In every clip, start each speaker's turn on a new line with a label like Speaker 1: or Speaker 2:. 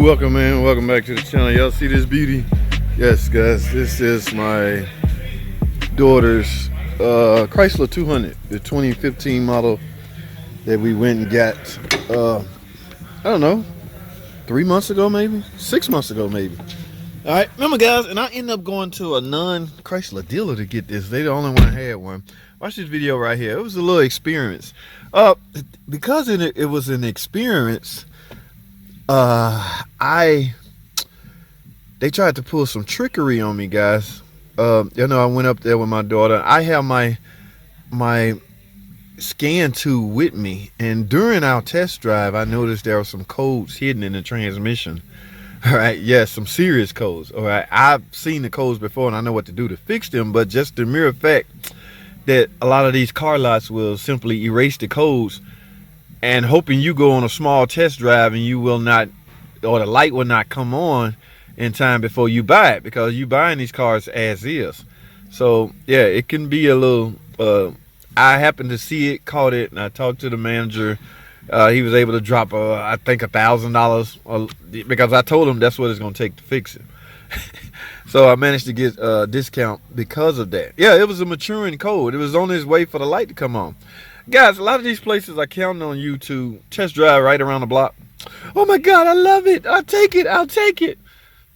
Speaker 1: Welcome in, welcome back to the channel. Y'all see this beauty? Yes guys, this is my daughter's Chrysler 200, the 2015 model that we went and got I don't know, 3 months ago, maybe 6 months ago, maybe. All right, remember guys, and I ended up going to a non-Chrysler dealer to get this. They the only one had one. Watch this video right here. It was a little experience. Because it was an experience, they tried to pull some trickery on me, guys. I went up there with my daughter. I have my scan tool with me, and during our test drive, I noticed there were some codes hidden in the transmission. All right, yes, some serious codes. All right, I've seen the codes before, and I know what to do to fix them. But just the mere fact that a lot of these car lots will simply erase the codes, and hoping you go on a small test drive and you will not, or the light will not come on in time before you buy it, because you buying these cars as is. So yeah, it can be a little I happened to see it, caught it, and I talked to the manager. He was able to drop I think $1,000 because I told him that's what it's going to take to fix it. So I managed to get a discount because of that. Yeah, it was a maturing code. It was on its way for the light to come on. Guys, a lot of these places are counting on you to test drive right around the block. Oh my God, I love it. I'll take it. I'll take it.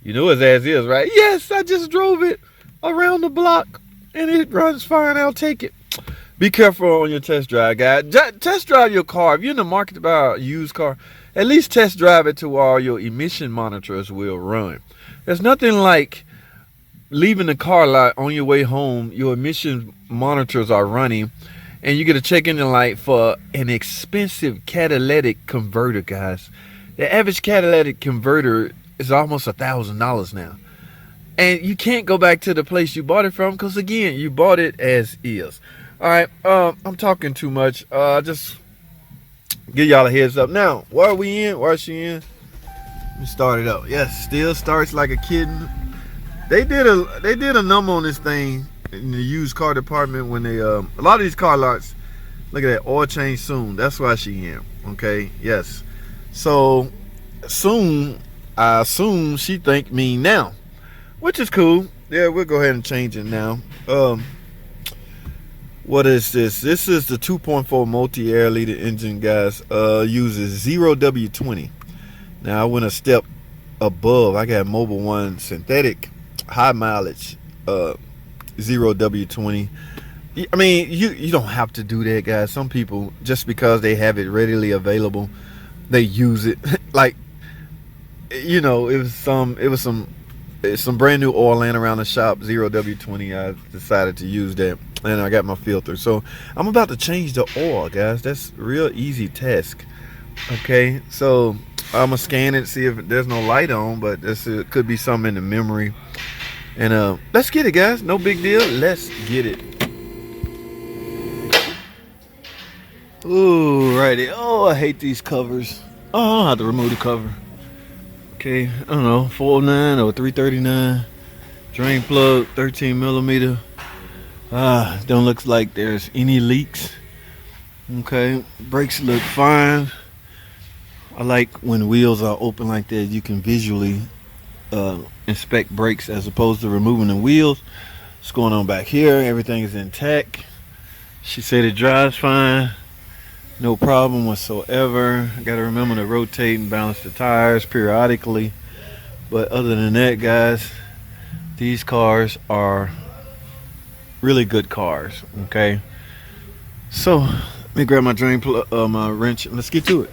Speaker 1: You know it's as is, right? Yes, I just drove it around the block and it runs fine. I'll take it. Be careful on your test drive, guys. Test drive your car. If you're in the market to buy a used car, at least test drive it to where your emission monitors will run. There's nothing like leaving the car lot on your way home. Your emission monitors are running, and you get a check engine light for an expensive catalytic converter, guys. The average catalytic converter is almost $1,000 now. And you can't go back to the place you bought it from, because again, you bought it as is. All right, I'm talking too much. Just give y'all a heads up. Now, where are we in? Where is she in? Let me start it up. Yes, still starts like a kitten. They did a number on this thing in the used car department when they a lot of these car lots. Look at that, oil change soon. That's why she in. Okay, yes. So soon, I assume she think me now, which is cool. Yeah, we'll go ahead and change it now. What is this? This is the 2.4 multi-air liter engine, guys. Uses 0W20. Now I went a step above. I got Mobil 1 synthetic high mileage 0W20. I mean, you don't have to do that, guys. Some people, just because they have it readily available, they use it. Like, you know, it was some brand new oil laying around the shop, 0W20. I decided to use that, and I got my filter. So I'm about to change the oil, guys. That's a real easy task. Okay, so I'm gonna scan it, see if there's no light on, but this could be something in the memory. And let's get it, guys. No big deal. Let's get it. Ooh, righty. Oh, I hate these covers. Oh, I don't have to remove the cover. Okay, I don't know, 409 or 339. Drain plug, 13 millimeter. Don't look like there's any leaks. Okay, brakes look fine. I like when wheels are open like that, you can visually inspect brakes as opposed to removing the wheels. What's going on back here? Everything is intact. She said it drives fine. No problem whatsoever. I got to remember to rotate and balance the tires periodically. But other than that, guys, these cars are really good cars. Okay. So let me grab my drain plug, my wrench, and let's get to it.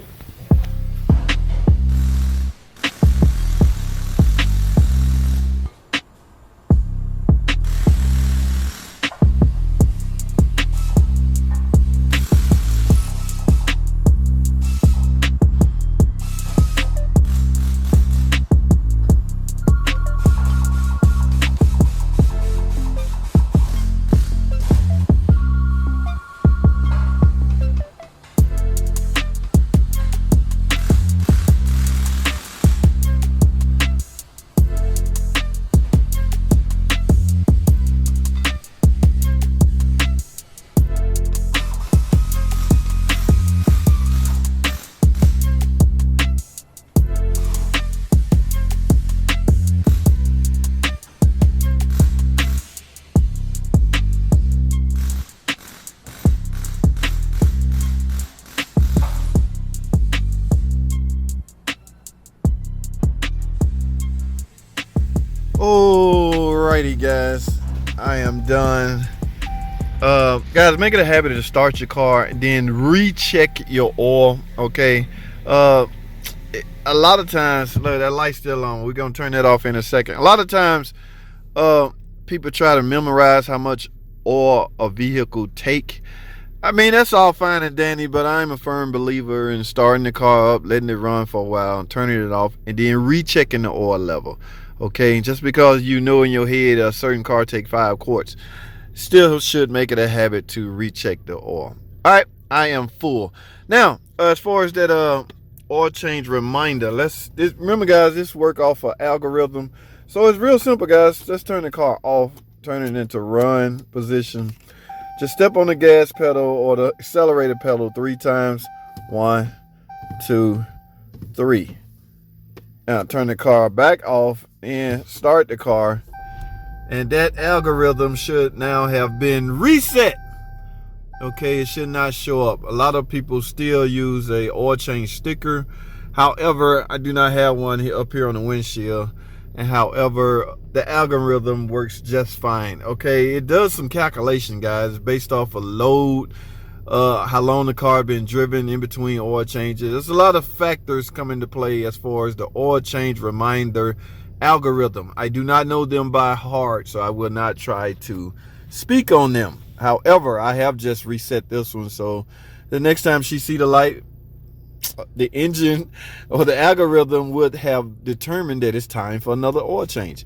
Speaker 1: Alrighty, guys, I am done. Guys, make it a habit to start your car and then recheck your oil. Okay. A lot of times, look, that light's still on. We're gonna turn that off in a second. A lot of times, people try to memorize how much oil a vehicle take. I mean, that's all fine and dandy, but I'm a firm believer in starting the car up, letting it run for a while, and turning it off, and then rechecking the oil level. Okay, just because you know in your head a certain car take 5 quarts, still should make it a habit to recheck the oil. All right, I am full. Now, as far as that oil change reminder, remember, guys, this work off an algorithm. So it's real simple, guys. Let's turn the car off, turn it into run position. Just step on the gas pedal or the accelerator pedal 3 times. 1, 2, 3. Now turn the car back off and start the car. And that algorithm should now have been reset. Okay, it should not show up. A lot of people still use a oil change sticker. However, I do not have one up here on the windshield. And however, the algorithm works just fine. Okay, it does some calculation, guys, based off of load, how long the car been driven in between oil changes. There's a lot of factors come into play as far as the oil change reminder algorithm. I do not know them by heart, so I will not try to speak on them. However, I have just reset this one, so the next time she see the light, the engine or the algorithm would have determined that it's time for another oil change.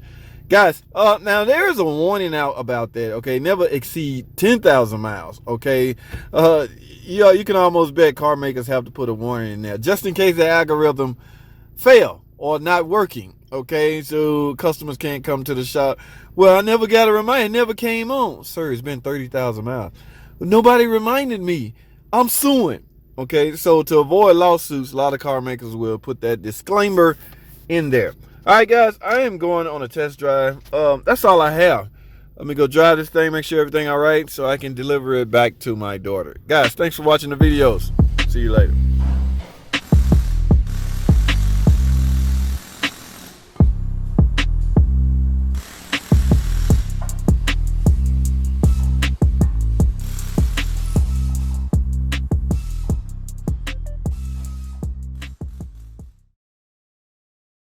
Speaker 1: Guys, now there is a warning out about that. Okay, never exceed 10,000 miles. Okay, you can almost bet car makers have to put a warning in there just in case the algorithm fail or not working. Okay, so customers can't come to the shop. Well, I never got a reminder. It never came on. Sir, it's been 30,000 miles. Nobody reminded me. I'm suing. Okay, so to avoid lawsuits, a lot of car makers will put that disclaimer in there. All right, guys, I am going on a test drive. That's all I have. Let me go drive this thing, make sure everything all right, so I can deliver it back to my daughter. Guys, thanks for watching the videos. See you later.